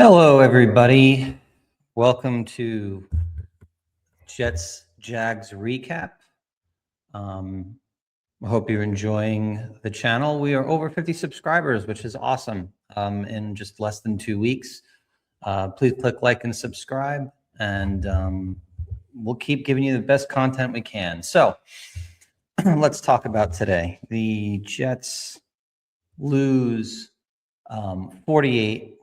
Hello, everybody. Welcome to Jags Recap. I hope you're enjoying the channel. We are over 50 subscribers, which is awesome, in just less than 2 weeks. Please click like and subscribe, and we'll keep giving you the best content we can. So let's talk about today. The Jets lose 48-20.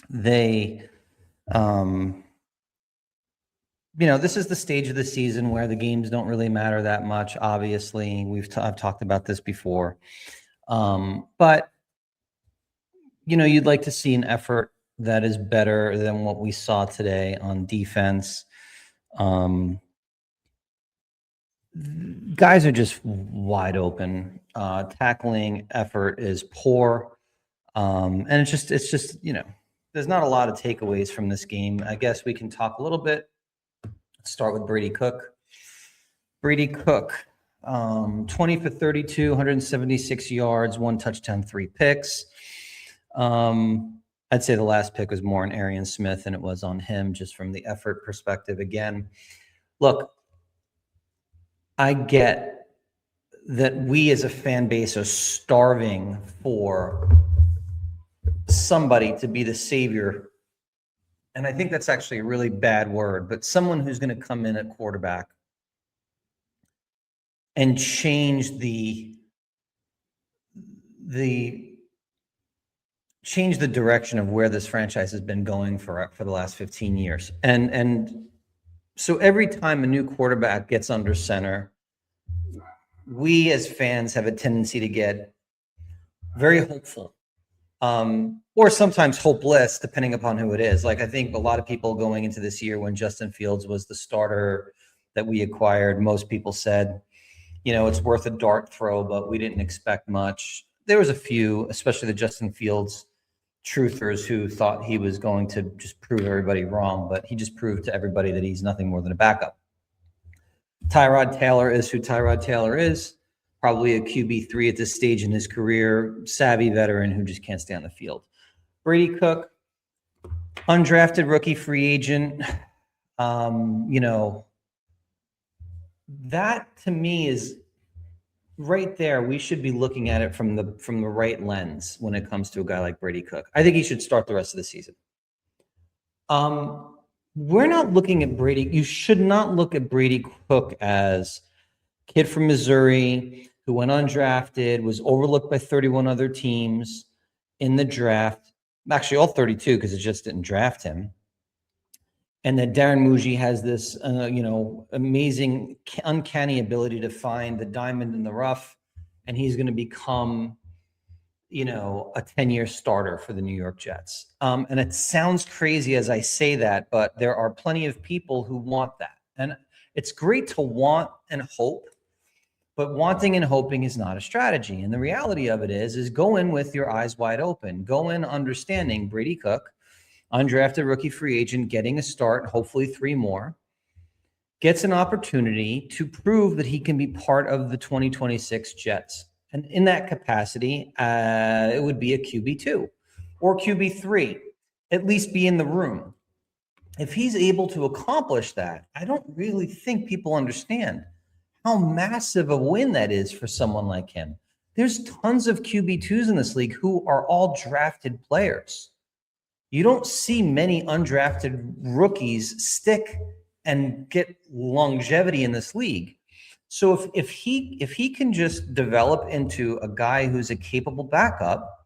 They, this is the stage of the season where the games don't really matter that much. Obviously, I've talked about this before, but you'd like to see an effort that is better than what we saw today on defense. Guys are just wide open. Tackling effort is poor, and it's just there's not a lot of takeaways from this game. I guess we can talk a little bit. Let's start with Brady Cook. Brady Cook, 20 for 32, 176 yards, 1 touchdown, 3 picks. I'd say the last pick was more on Arian Smith than it was on him, just from the effort perspective. Again, look, I get that we as a fan base are starving for somebody to be the savior. And I think that's actually a really bad word, but someone who's going to come in at quarterback and change the direction of where this franchise has been going for the last 15 years. And so every time a new quarterback gets under center, we as fans have a tendency to get very hopeful. Or sometimes hopeless, depending upon who it is. Like, I think a lot of people going into this year when Justin Fields was the starter that we acquired, most people said, it's worth a dart throw, but we didn't expect much. There was a few, especially the Justin Fields truthers, who thought he was going to just prove everybody wrong, but he just proved to everybody that he's nothing more than a backup. Tyrod Taylor is who Tyrod Taylor is. Probably a QB3 at this stage in his career, savvy veteran who just can't stay on the field. Brady Cook, undrafted rookie free agent. That to me is right there. We should be looking at it from the right lens when it comes to a guy like Brady Cook. I think he should start the rest of the season. We're not looking at Brady. You should not look at Brady Cook as kid from Missouri who went undrafted, was overlooked by 31 other teams in the draft. Actually, all 32, because it just didn't draft him. And that Darren Muji has this, amazing, uncanny ability to find the diamond in the rough, and he's going to become, a 10-year starter for the New York Jets. And it sounds crazy as I say that, but there are plenty of people who want that. And it's great to want and hope, but wanting and hoping is not a strategy. And the reality of it is go in with your eyes wide open. Go in understanding Brady Cook, undrafted rookie free agent, getting a start, hopefully 3 more, gets an opportunity to prove that he can be part of the 2026 Jets. And in that capacity, it would be a QB2 or QB3, at least be in the room. If he's able to accomplish that, I don't really think people understand how massive a win that is for someone like him. There's tons of QB2s in this league who are all drafted players. You don't see many undrafted rookies stick and get longevity in this league. So if he can just develop into a guy who's a capable backup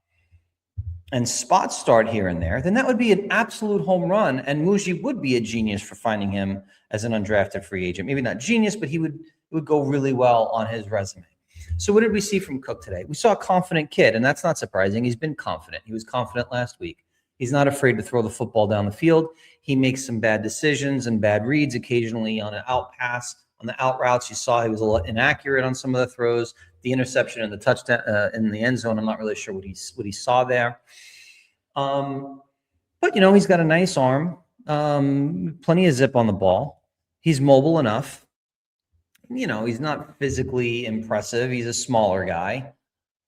and spot start here and there, then that would be an absolute home run. And Muji would be a genius for finding him as an undrafted free agent. Maybe not genius, but it would go really well on his resume. So what did we see from Cook today? We saw a confident kid, and that's not surprising. He's been confident. He was confident last week. He's not afraid to throw the football down the field. He makes some bad decisions and bad reads occasionally on an out pass. On the out routes, you saw he was a little inaccurate on some of the throws. The interception and the touchdown in the end zone, I'm not really sure what he saw there. But, he's got a nice arm, plenty of zip on the ball. He's mobile enough. He's not physically impressive. He's a smaller guy.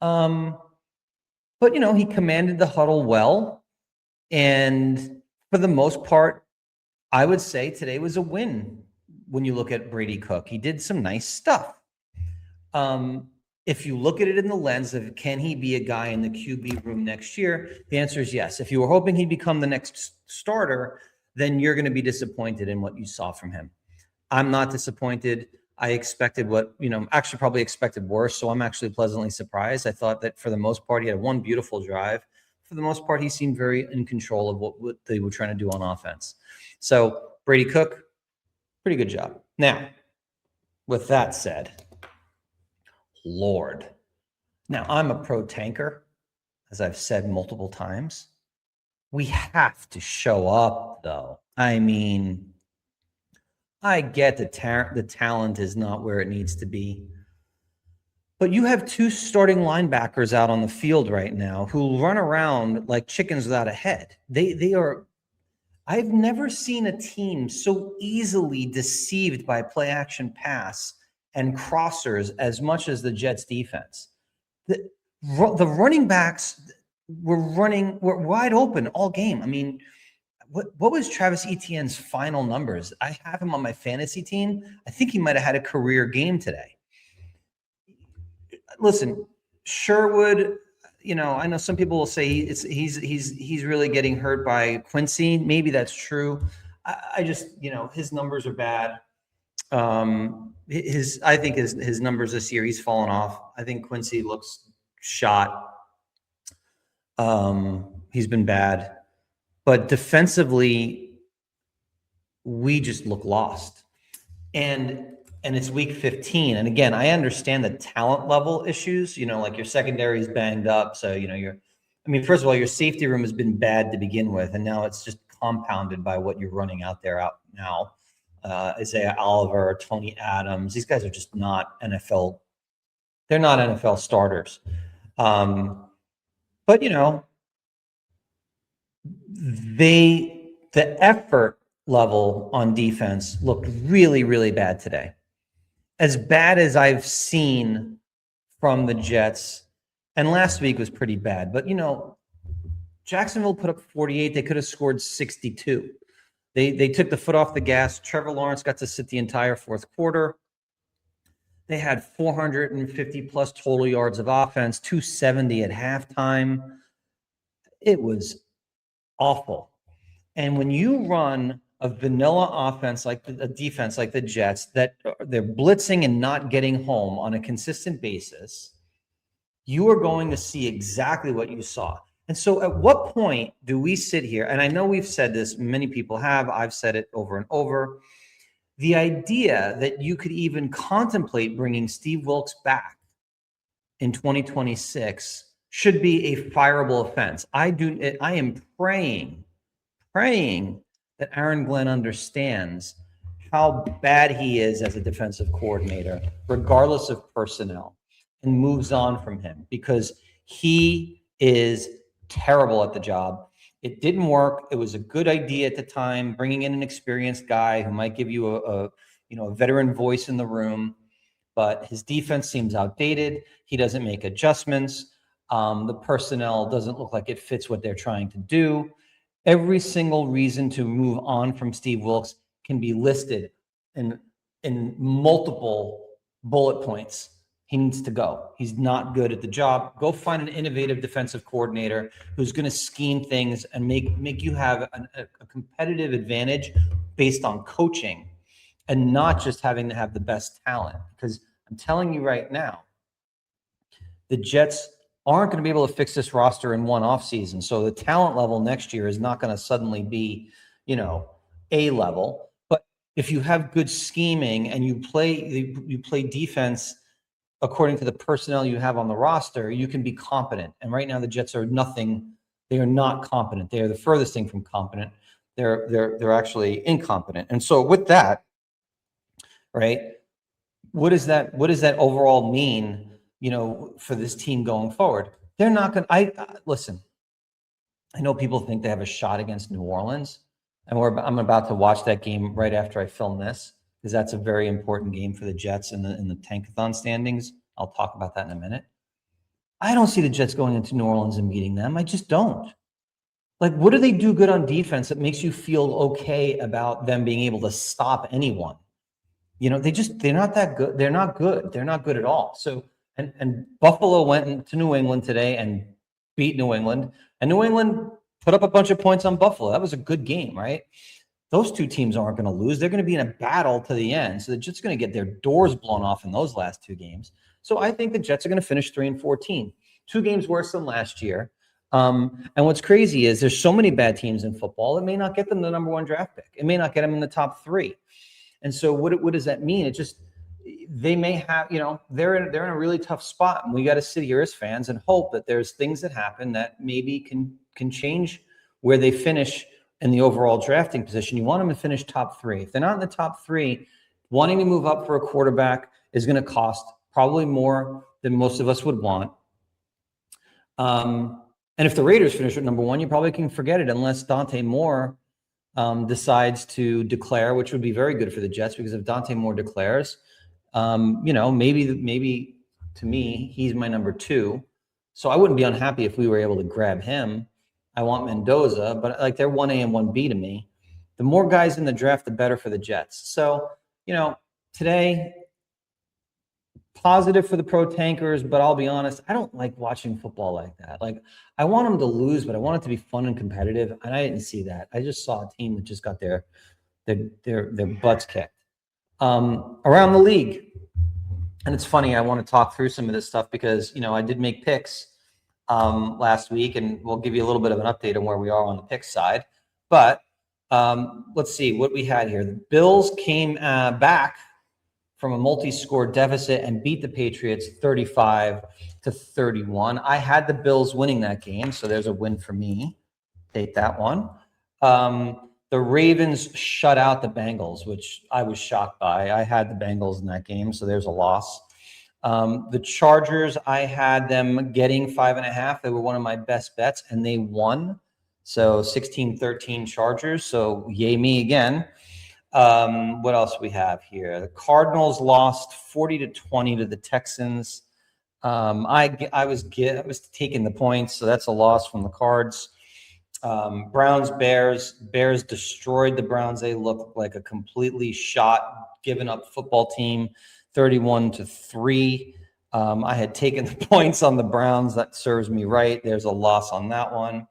But But, he commanded the huddle well. And for the most part, I would say today was a win when you look at Brady Cook. He did some nice stuff. If you look at it in the lens of can he be a guy in the QB room next year, the answer is yes. If you were hoping he'd become the next starter, then you're going to be disappointed in what you saw from him. I'm not disappointed. I expected actually probably expected worse. So I'm actually pleasantly surprised. I thought that for the most part, he had one beautiful drive. For the most part, he seemed very in control of what they were trying to do on offense. So Brady Cook, pretty good job. Now, with that said, Lord, now I'm a pro tanker, as I've said multiple times. We have to show up, though. I mean, I get the talent is not where it needs to be. But you have two starting linebackers out on the field right now who run around like chickens without a head. They are – I've never seen a team so easily deceived by play action pass and crossers as much as the Jets defense. The running backs were wide open all game. I mean, what was Travis Etienne's final numbers? I have him on my fantasy team. I think he might have had a career game today. Listen, Sherwood, I know some people will say he's really getting hurt by Quincy. Maybe that's true. I just, his numbers are bad. I think his numbers this year, he's fallen off. I think Quincy looks shot. He's been bad. But defensively, we just look lost. And it's week 15. And again, I understand the talent level issues, like your secondary is banged up. So, first of all, your safety room has been bad to begin with. And now it's just compounded by what you're running out now. Isaiah Oliver, Tony Adams, these guys are just not NFL. They're not NFL starters. But, the effort level on defense looked really, really bad today. As bad as I've seen from the Jets, and last week was pretty bad. But, Jacksonville put up 48. They could have scored 62. They took the foot off the gas. Trevor Lawrence got to sit the entire fourth quarter. They had 450-plus total yards of offense, 270 at halftime. It was awful. And when you run a vanilla offense like a defense like the Jets, that they're blitzing and not getting home on a consistent basis, you are going to see exactly what you saw. And so at what point do we sit here? And I know we've said this, many people have, I've said it over and over. The idea that you could even contemplate bringing Steve Wilks back in 2026 should be a fireable offense. I am praying that Aaron Glenn understands how bad he is as a defensive coordinator, regardless of personnel, and moves on from him because he is terrible at the job. It didn't work. It was a good idea at the time, bringing in an experienced guy who might give you a veteran voice in the room, but his defense seems outdated. He doesn't make adjustments. The personnel doesn't look like it fits what they're trying to do. Every single reason to move on from Steve Wilks can be listed in multiple bullet points. He needs to go. He's not good at the job. Go find an innovative defensive coordinator who's going to scheme things and make you have a competitive advantage based on coaching and not just having to have the best talent. Because I'm telling you right now, the Jets aren't going to be able to fix this roster in one offseason. So the talent level next year is not going to suddenly be, A level. But if you have good scheming and you play defense according to the personnel you have on the roster, you can be competent. And right now the Jets are nothing. They are not competent. They are the furthest thing from competent. They're actually incompetent. And so with that, right, what does that overall mean, for this team going forward? They're not going to, listen, I know people think they have a shot against New Orleans, and I'm about to watch that game right after I film this, because that's a very important game for the Jets in the Tankathon standings. I'll talk about that in a minute. I don't see the Jets going into New Orleans and beating them. I just don't. Like, what do they do good on defense that makes you feel okay about them being able to stop anyone? You know, they're not that good. They're not good. They're not good at all. So, and Buffalo went to New England today and beat New England, and New England put up a bunch of points on Buffalo. That was a good game, right? Those two teams aren't going to lose. They're going to be in a battle to the end. So the Jets are going to get their doors blown off in those last two games. So I think the Jets are going to finish 3-14, 2 games worse than last year. And what's crazy is there's so many bad teams in football. It may not get them the number 1 draft pick. It may not get them in the top 3. And so what does that mean? It just, they may have, you know, they're in a really tough spot. And we got to sit here as fans and hope that there's things that happen that maybe can change where they finish in the overall drafting position. You want them to finish top 3. If they're not in the top 3, wanting to move up for a quarterback is going to cost probably more than most of us would want. And if the Raiders finish at number 1, you probably can forget it unless Dante Moore decides to declare, which would be very good for the Jets, because if Dante Moore declares, you know, maybe to me, he's my number 2. So I wouldn't be unhappy if we were able to grab him. I want Mendoza, but like they're 1A and 1B to me. The more guys in the draft, the better for the Jets. So, you know, today, positive for the pro tankers, but I'll be honest, I don't like watching football like that. Like, I want them to lose, but I want it to be fun and competitive, and I didn't see that. I just saw a team that just got their butts kicked. Around the league, and it's funny, I want to talk through some of this stuff because, you know, I did make picks last week, and we'll give you a little bit of an update on where we are on the pick side. But let's see what we had here. The Bills came back from a multi-score deficit and beat the Patriots 35-31. I had the Bills winning that game, so there's a win for me. Take that one. The Ravens shut out the Bengals, which I was shocked by. I had the Bengals in that game, so there's a loss. The Chargers, I had them getting 5.5. They were one of my best bets, and they won. So 16-13 Chargers. So yay me again. What else we have here? The Cardinals lost 40-20 to the Texans. I was taking the points, so that's a loss from the Cards. Browns, Bears destroyed the Browns. They looked like a completely given up football team, 31-3. I had taken the points on the Browns. That serves me right. There's a loss on that one.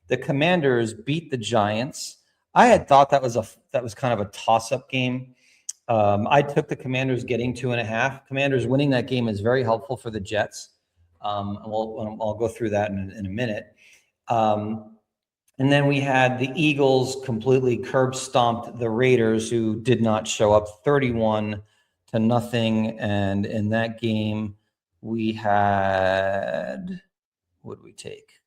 The Commanders beat the Giants. I had thought that was kind of a toss-up game. I took the Commanders getting 2.5. Commanders winning that game is very helpful for the Jets. And I'll go through that in a minute. And then we had the Eagles completely curb stomped the Raiders, who did not show up, 31-0. And in that game, we had, what did we take?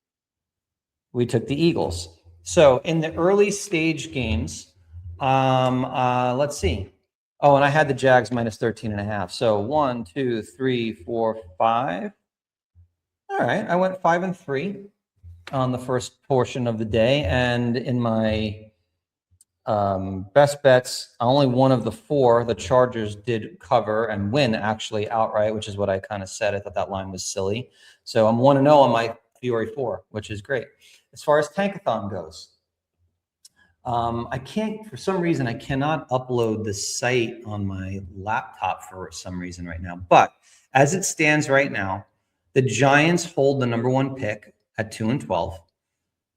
We took the Eagles. So in the early stage games, let's see. Oh, and I had the Jags minus 13.5. So 1, 2, 3, 4, 5. All right, I went 5-3 on the first portion of the day, and in my best bets, only one of the 4, the Chargers, did cover and win actually outright, which is what I kind of said. I thought that line was silly. So I'm 1-0 on my Fury 4, which is great. As far as Tankathon goes, I can't, for some reason, I cannot upload the site on my laptop for some reason right now. But as it stands right now, the Giants hold the number 1 pick at 2-12.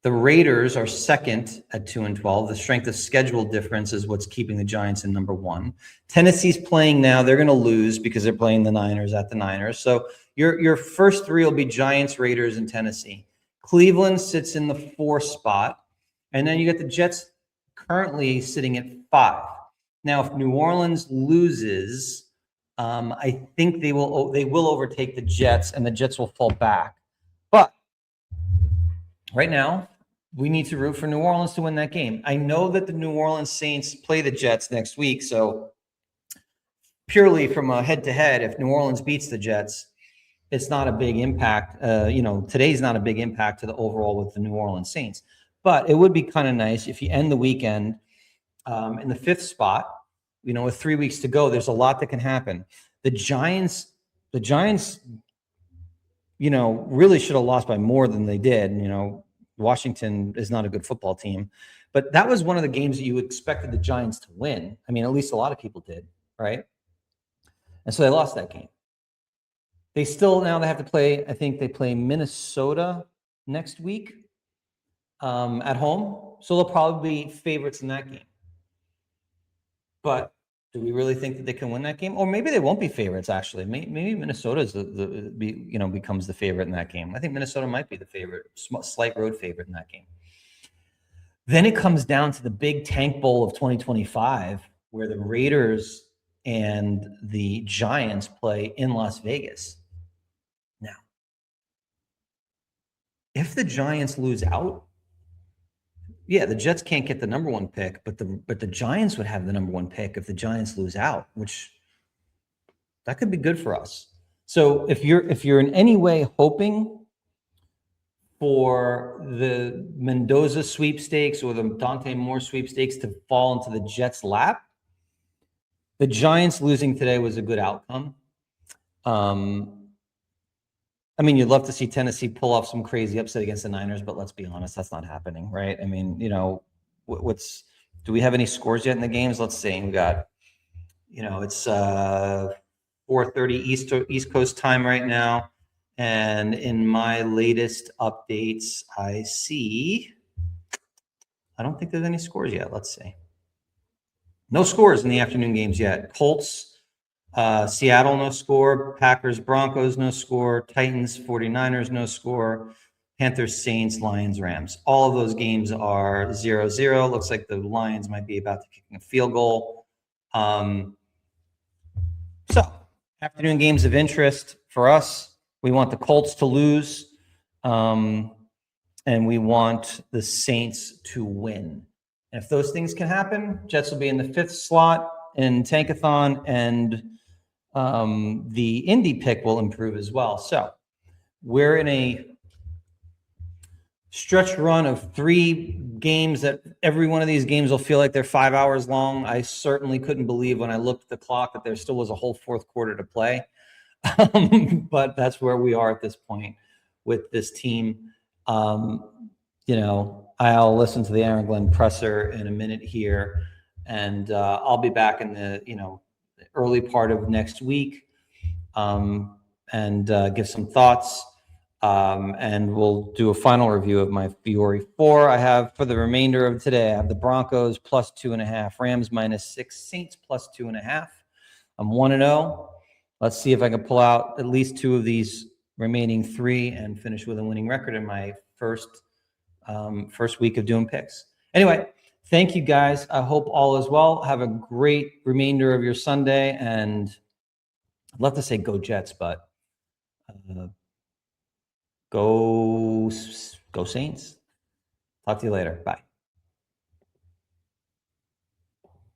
The Raiders are second at 2-12. The strength of schedule difference is what's keeping the Giants in number 1. Tennessee's playing now. They're going to lose because they're playing the Niners at the Niners. So your first 3 will be Giants, Raiders, and Tennessee. Cleveland sits in the 4 spot. And then you get the Jets currently sitting at 5. Now, if New Orleans loses, I think they will overtake the Jets, and the Jets will fall back. But right now, we need to root for New Orleans to win that game. I know that the New Orleans Saints play the Jets next week, so purely from a head-to-head, if New Orleans beats the Jets, it's not a big impact. Today's not a big impact to the overall with the New Orleans Saints. But it would be kind of nice if you end the weekend in the 5th spot. You know, with 3 weeks to go, there's a lot that can happen. The Giants, really should have lost by more than they did. Washington is not a good football team, but that was one of the games that you expected the Giants to win. I mean, at least a lot of people did, right? And so they lost that game. They have to play, I think they play Minnesota next week at home. So they'll probably be favorites in that game. But do we really think that they can win that game? Or maybe they won't be favorites, actually. Maybe Minnesota becomes the favorite in that game. I think Minnesota might be the favorite, slight road favorite in that game. Then it comes down to the big tank bowl of 2025, where the Raiders and the Giants play in Las Vegas. Now, if the Giants lose out, yeah, the Jets can't get the number one pick, but the Giants would have the number one pick if the Giants lose out, which that could be good for us. So if you're in any way hoping for the Mendoza sweepstakes or the Dante Moore sweepstakes to fall into the Jets' lap, the Giants losing today was a good outcome. I mean, you'd love to see Tennessee pull off some crazy upset against the Niners, but let's be honest, that's not happening, right? I mean, do we have any scores yet in the games? Let's see. We got, it's 4:30 East Coast time right now. And in my latest updates, I don't think there's any scores yet. Let's see. No scores in the afternoon games yet. Colts, Seattle, no score. Packers, Broncos, no score. Titans, 49ers, no score. Panthers, Saints, Lions, Rams. All of those games are 0-0. Looks like the Lions might be about to kick a field goal. So, afternoon games of interest for us. We want the Colts to lose, and we want the Saints to win. And if those things can happen, Jets will be in the 5th slot in Tankathon, and the Indy pick will improve as well. So we're in a stretch run of 3 games that every one of these games will feel like they're 5 hours long. I certainly couldn't believe when I looked at the clock that there still was a whole 4th quarter to play. But that's where we are at this point with this team. I'll listen to the Aaron Glenn presser in a minute here, and I'll be back in the early part of next week and give some thoughts. And we'll do a final review of my Fiore 4. I have for the remainder of today, I have the Broncos plus 2.5, Rams -6, Saints plus 2.5. I'm 1-0. Let's see if I can pull out at least 2 of these remaining 3 and finish with a winning record in my first week of doing picks. Anyway, thank you guys. I hope all is well. Have a great remainder of your Sunday, and I'd love to say go Jets, but go Saints. Talk to you later. Bye.